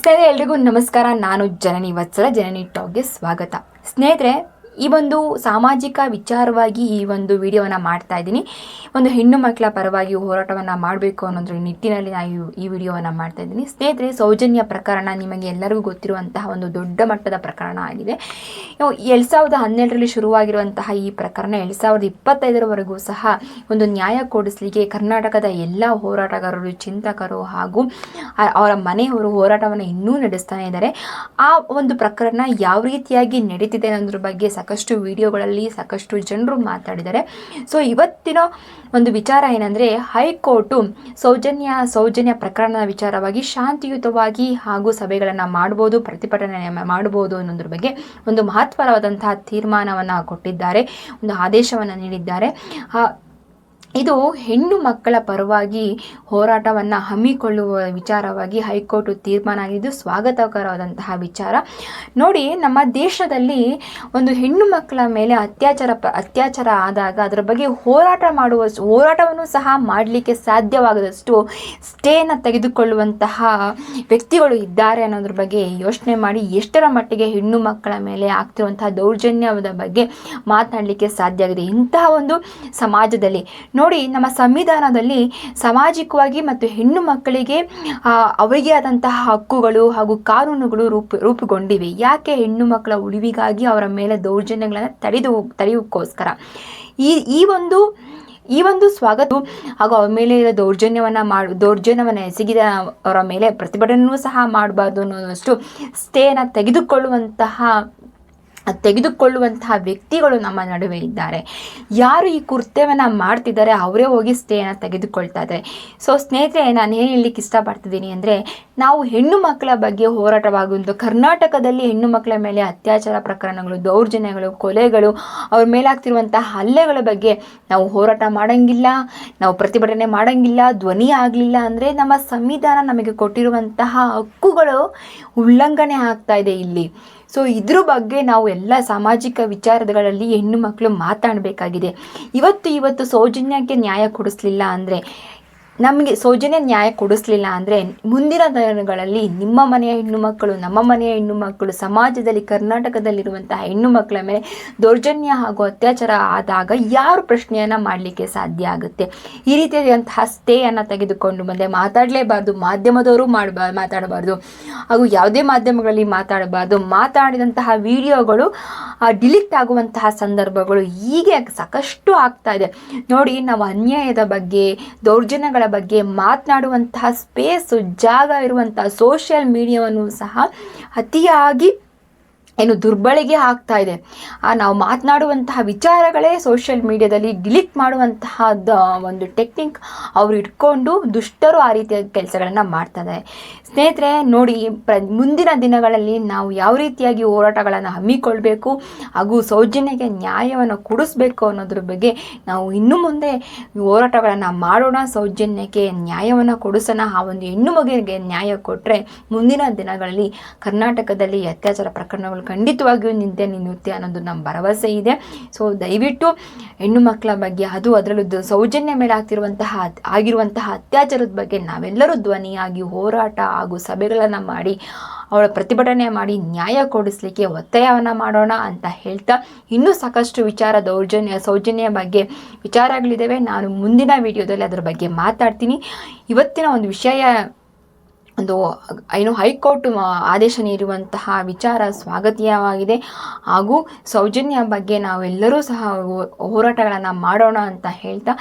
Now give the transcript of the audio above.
ಸ್ನೇಹಿತರೆ, ಎಲ್ರಿಗೂ ನಮಸ್ಕಾರ. ನಾನು ಜನನಿ ವತ್ಸಲ, ಜನನಿ ಟಾಕ್ಗೆ ಸ್ವಾಗತ. ಸ್ನೇಹಿತರೆ, ಈ ಒಂದು ಸಾಮಾಜಿಕ ವಿಚಾರವಾಗಿ ಈ ಒಂದು ವಿಡಿಯೋವನ್ನು ಮಾಡ್ತಾ ಇದ್ದೀನಿ. ಒಂದು ಹೆಣ್ಣು ಮಕ್ಕಳ ಪರವಾಗಿ ಹೋರಾಟವನ್ನು ಮಾಡಬೇಕು ಅನ್ನೋದ್ರ ನಿಟ್ಟಿನಲ್ಲಿ ನಾನು ಈ ವಿಡಿಯೋವನ್ನು ಮಾಡ್ತಾ ಇದ್ದೀನಿ. ಸ್ನೇಹಿತರೆ, ಸೌಜನ್ಯ ಪ್ರಕರಣ ನಿಮಗೆ ಎಲ್ಲರಿಗೂ ಗೊತ್ತಿರುವಂತಹ ಒಂದು ದೊಡ್ಡ ಮಟ್ಟದ ಪ್ರಕರಣ ಆಗಿದೆ. 2012ರಲ್ಲಿ ಶುರುವಾಗಿರುವಂತಹ ಈ ಪ್ರಕರಣ 2025ರವರೆಗೂ ಸಹ ಒಂದು ನ್ಯಾಯ ಕೊಡಿಸಲಿಕ್ಕೆ ಕರ್ನಾಟಕದ ಎಲ್ಲ ಹೋರಾಟಗಾರರು, ಚಿಂತಕರು ಹಾಗೂ ಅವರ ಮನೆಯವರು ಹೋರಾಟವನ್ನು ಇನ್ನೂ ನಡೆಸ್ತಾನೆ ಇದ್ದಾರೆ. ಆ ಒಂದು ಪ್ರಕರಣ ಯಾವ ರೀತಿಯಾಗಿ ನಡೀತಿದೆ ಅನ್ನೋದ್ರ ಬಗ್ಗೆ ಸಾಕಷ್ಟು ವಿಡಿಯೋಗಳಲ್ಲಿ ಸಾಕಷ್ಟು ಜನರು ಮಾತಾಡಿದ್ದಾರೆ. ಸೊ ಇವತ್ತಿನ ಒಂದು ವಿಚಾರ ಏನಂದರೆ, ಹೈಕೋರ್ಟು ಸೌಜನ್ಯ ಪ್ರಕರಣದ ವಿಚಾರವಾಗಿ ಶಾಂತಿಯುತವಾಗಿ ಹಾಗೂ ಸಭೆಗಳನ್ನು ಮಾಡ್ಬೋದು, ಪ್ರತಿಭಟನೆ ಮಾಡ್ಬೋದು ಅನ್ನೋದ್ರ ಬಗ್ಗೆ ಒಂದು ಮಹತ್ವವಾದಂತಹ ತೀರ್ಮಾನವನ್ನು ಕೊಟ್ಟಿದ್ದಾರೆ, ಒಂದು ಆದೇಶವನ್ನು ನೀಡಿದ್ದಾರೆ. ಇದು ಹೆಣ್ಣು ಮಕ್ಕಳ ಪರವಾಗಿ ಹೋರಾಟವನ್ನು ಹಮ್ಮಿಕೊಳ್ಳುವ ವಿಚಾರವಾಗಿ ಹೈಕೋರ್ಟ್ ತೀರ್ಮಾನ ಆಗಿದ್ದು ಸ್ವಾಗತಕರವಾದಂತಹ ವಿಚಾರ. ನೋಡಿ, ನಮ್ಮ ದೇಶದಲ್ಲಿ ಒಂದು ಹೆಣ್ಣು ಮಕ್ಕಳ ಮೇಲೆ ಅತ್ಯಾಚಾರ ಆದಾಗ ಅದರ ಬಗ್ಗೆ ಹೋರಾಟವನ್ನು ಸಹ ಮಾಡಲಿಕ್ಕೆ ಸಾಧ್ಯವಾಗದಷ್ಟು ಸ್ಟೇನ ತೆಗೆದುಕೊಳ್ಳುವಂತಹ ವ್ಯಕ್ತಿಗಳು ಇದ್ದಾರೆ ಅನ್ನೋದ್ರ ಬಗ್ಗೆ ಯೋಚನೆ ಮಾಡಿ ಎಷ್ಟರ ಮಟ್ಟಿಗೆ ಹೆಣ್ಣು ಮಕ್ಕಳ ಮೇಲೆ ಆಗ್ತಿರುವಂತಹ ದೌರ್ಜನ್ಯದ ಬಗ್ಗೆ ಮಾತನಾಡಲಿಕ್ಕೆ ಸಾಧ್ಯ ಆಗಿದೆ. ಇಂತಹ ಒಂದು ಸಮಾಜದಲ್ಲಿ ನೋಡಿ, ನಮ್ಮ ಸಂವಿಧಾನದಲ್ಲಿ ಸಾಮಾಜಿಕವಾಗಿ ಮತ್ತು ಹೆಣ್ಣು ಮಕ್ಕಳಿಗೆ ಅವರಿಗೆ ಆದಂತಹ ಹಕ್ಕುಗಳು ಹಾಗೂ ಕಾನೂನುಗಳು ರೂಪುಗೊಂಡಿವೆ. ಯಾಕೆ? ಹೆಣ್ಣು ಮಕ್ಕಳ ಉಳಿವಿಗಾಗಿ, ಅವರ ಮೇಲೆ ದೌರ್ಜನ್ಯಗಳನ್ನು ತಡೆಯೋಕ್ಕೋಸ್ಕರ. ಈ ಒಂದು ಸ್ವಾಗತ ಹಾಗೂ ಅವರ ಮೇಲೆ ದೌರ್ಜನ್ಯವನ್ನು ಎಸಗಿದ ಅವರ ಮೇಲೆ ಪ್ರತಿಭಟನೆಯೂ ಸಹ ಮಾಡಬಾರ್ದು ಅನ್ನೋದಷ್ಟು ಸ್ಟೇನ ತೆಗೆದುಕೊಳ್ಳುವಂತಹ ವ್ಯಕ್ತಿಗಳು ನಮ್ಮ ನಡುವೆ ಇದ್ದಾರೆ. ಯಾರು ಈ ಕೃತ್ಯವನ್ನು ಮಾಡ್ತಿದ್ದಾರೆ ಅವರೇ ಹೋಗಿ ಸ್ಟೇನ ತೆಗೆದುಕೊಳ್ತಾ ಇದ್ದಾರೆ. ಸೊ ಸ್ನೇಹಿತರೆ, ನಾನು ಏನು ಹೇಳಲಿಕ್ಕೆ ಇಷ್ಟಪಡ್ತಿದ್ದೀನಿ ಅಂದರೆ, ನಾವು ಹೆಣ್ಣು ಮಕ್ಕಳ ಬಗ್ಗೆ ಹೋರಾಟವಾಗುವುದು, ಕರ್ನಾಟಕದಲ್ಲಿ ಹೆಣ್ಣು ಮಕ್ಕಳ ಮೇಲೆ ಅತ್ಯಾಚಾರ ಪ್ರಕರಣಗಳು, ದೌರ್ಜನ್ಯಗಳು, ಕೊಲೆಗಳು, ಅವ್ರ ಮೇಲಾಗ್ತಿರುವಂತಹ ಹಲ್ಲೆಗಳ ಬಗ್ಗೆ ನಾವು ಹೋರಾಟ ಮಾಡೋಂಗಿಲ್ಲ, ನಾವು ಪ್ರತಿಭಟನೆ ಮಾಡೋಂಗಿಲ್ಲ, ಧ್ವನಿ ಆಗಲಿಲ್ಲ ಅಂದರೆ ನಮ್ಮ ಸಂವಿಧಾನ ನಮಗೆ ಕೊಟ್ಟಿರುವಂತಹ ಹಕ್ಕುಗಳು ಉಲ್ಲಂಘನೆ ಆಗ್ತಾ ಇದೆ ಇಲ್ಲಿ. ಸೊ ಇದ್ರ ಬಗ್ಗೆ ನಾವು ಎಲ್ಲ ಸಾಮಾಜಿಕ ವಿಚಾರಗಳಲ್ಲಿ ಹೆಣ್ಣು ಮಕ್ಕಳು ಮಾತಾಡಬೇಕಾಗಿದೆ. ಇವತ್ತು ಸೌಜನ್ಯಕ್ಕೆ ನ್ಯಾಯ ಕೊಡಿಸ್ಲಿಲ್ಲ ಅಂದರೆ, ನಮಗೆ ಸೌಜನ್ಯ ನ್ಯಾಯ ಕೊಡಿಸ್ಲಿಲ್ಲ ಅಂದರೆ ಮುಂದಿನ ದಿನಗಳಲ್ಲಿ ನಿಮ್ಮ ಮನೆಯ ಹೆಣ್ಣು ಮಕ್ಕಳು, ನಮ್ಮ ಮನೆಯ ಹೆಣ್ಣು ಮಕ್ಕಳು, ಸಮಾಜದಲ್ಲಿ ಕರ್ನಾಟಕದಲ್ಲಿರುವಂತಹ ಹೆಣ್ಣು ಮಕ್ಕಳ ಮೇಲೆ ದೌರ್ಜನ್ಯ ಹಾಗೂ ಅತ್ಯಾಚಾರ ಆದಾಗ ಯಾರು ಪ್ರಶ್ನೆಯನ್ನು ಮಾಡಲಿಕ್ಕೆ ಸಾಧ್ಯ ಆಗುತ್ತೆ? ಈ ರೀತಿಯಾದಂತಹ ಸ್ಟೇಯನ್ನು ತೆಗೆದುಕೊಂಡು ಬಂದೆ ಮಾತಾಡಲೇಬಾರ್ದು, ಮಾಧ್ಯಮದವರು ಮಾತಾಡಬಾರ್ದು ಹಾಗೂ ಯಾವುದೇ ಮಾಧ್ಯಮಗಳಲ್ಲಿ ಮಾತಾಡಬಾರ್ದು. ಮಾತಾಡಿದಂತಹ ವಿಡಿಯೋಗಳು ಡಿಲೀಟ್ ಆಗುವಂತಹ ಸಂದರ್ಭಗಳು ಹೀಗೆ ಸಾಕಷ್ಟು ಆಗ್ತಾ ಇದೆ. ನೋಡಿ, ನಾವು ಅನ್ಯಾಯದ ಬಗ್ಗೆ, ದೌರ್ಜನ್ಯಗಳ ಬಗ್ಗೆ ಮಾತನಾಡುವಂತಹ ಜಾಗ ಇರುವಂತಹ ಸೋಷಿಯಲ್ ಮೀಡಿಯಾವನ್ನು ಸಹ ಅತಿಯಾಗಿ ದುರ್ಬಳಕೆ ಆಗ್ತಾ ಇದೆ. ನಾವು ಮಾತನಾಡುವಂತಹ ವಿಚಾರಗಳೇ ಸೋಷಿಯಲ್ ಮೀಡಿಯಾದಲ್ಲಿ ಡಿಲೀಟ್ ಮಾಡುವಂತಹ ಒಂದು ಟೆಕ್ನಿಕ್ ಅವರು ಇಟ್ಕೊಂಡು ದುಷ್ಟರು ಆ ರೀತಿಯ ಕೆಲಸಗಳನ್ನು ಮಾಡ್ತಾ ಇದ್ದಾರೆ. ಸ್ನೇಹಿತರೆ ನೋಡಿ, ಮುಂದಿನ ದಿನಗಳಲ್ಲಿ ನಾವು ಯಾವ ರೀತಿಯಾಗಿ ಹೋರಾಟಗಳನ್ನು ಹಮ್ಮಿಕೊಳ್ಬೇಕು ಹಾಗೂ ಸೌಜನ್ಯಕ್ಕೆ ನ್ಯಾಯವನ್ನು ಕೊಡಿಸ್ಬೇಕು ಅನ್ನೋದ್ರ ಬಗ್ಗೆ ನಾವು ಇನ್ನು ಮುಂದೆ ಹೋರಾಟಗಳನ್ನು ಮಾಡೋಣ. ಸೌಜನ್ಯಕ್ಕೆ ನ್ಯಾಯವನ್ನು ಕೊಡಿಸೋಣ. ಆ ಒಂದು ಹೆಣ್ಣು ಮಗುವಿಗೆ ನ್ಯಾಯ ಕೊಟ್ಟರೆ ಮುಂದಿನ ದಿನಗಳಲ್ಲಿ ಕರ್ನಾಟಕದಲ್ಲಿ ಅತ್ಯಾಚಾರ ಪ್ರಕರಣಗಳು ಖಂಡಿತವಾಗಿಯೂ ನಿಲ್ಲುತ್ತೆ ಅನ್ನೋದು ನಮ್ಮ ಭರವಸೆ ಇದೆ. ಸೊ ದಯವಿಟ್ಟು ಹೆಣ್ಣು ಮಕ್ಕಳ ಬಗ್ಗೆ, ಅದರಲ್ಲೂ ಸೌಜನ್ಯ ಮೇಲೆ ಆಗಿರುವಂತಹ ಅತ್ಯಾಚಾರದ ಬಗ್ಗೆ ನಾವೆಲ್ಲರೂ ಧ್ವನಿಯಾಗಿ ಹೋರಾಟ ಹಾಗೂ ಸಭೆಗಳನ್ನು ಮಾಡಿ ಅವಳ ಪ್ರತಿಭಟನೆ ಮಾಡಿ ನ್ಯಾಯ ಕೊಡಿಸಲಿಕ್ಕೆ ಒತ್ತಾಯವನ್ನು ಮಾಡೋಣ ಅಂತ ಹೇಳ್ತಾ, ಇನ್ನೂ ಸಾಕಷ್ಟು ಸೌಜನ್ಯ ಬಗ್ಗೆ ವಿಚಾರಗಳಿದ್ದಾವೆ. ನಾನು ಮುಂದಿನ ವಿಡಿಯೋದಲ್ಲಿ ಅದರ ಬಗ್ಗೆ ಮಾತಾಡ್ತೀನಿ. ಇವತ್ತಿನ ಒಂದು ವಿಷಯ ಹೈಕೋರ್ಟ್ ಆದೇಶ ನೀಡುವಂತಹ ವಿಚಾರ ಸ್ವಾಗತೀಯವಾಗಿದೆ ಹಾಗೂ ಸೌಜನ್ಯ ಬಗ್ಗೆ ನಾವೆಲ್ಲರೂ ಸಹ ಹೋರಾಟಗಳನ್ನು ಮಾಡೋಣ ಅಂತ ಹೇಳ್ತಾ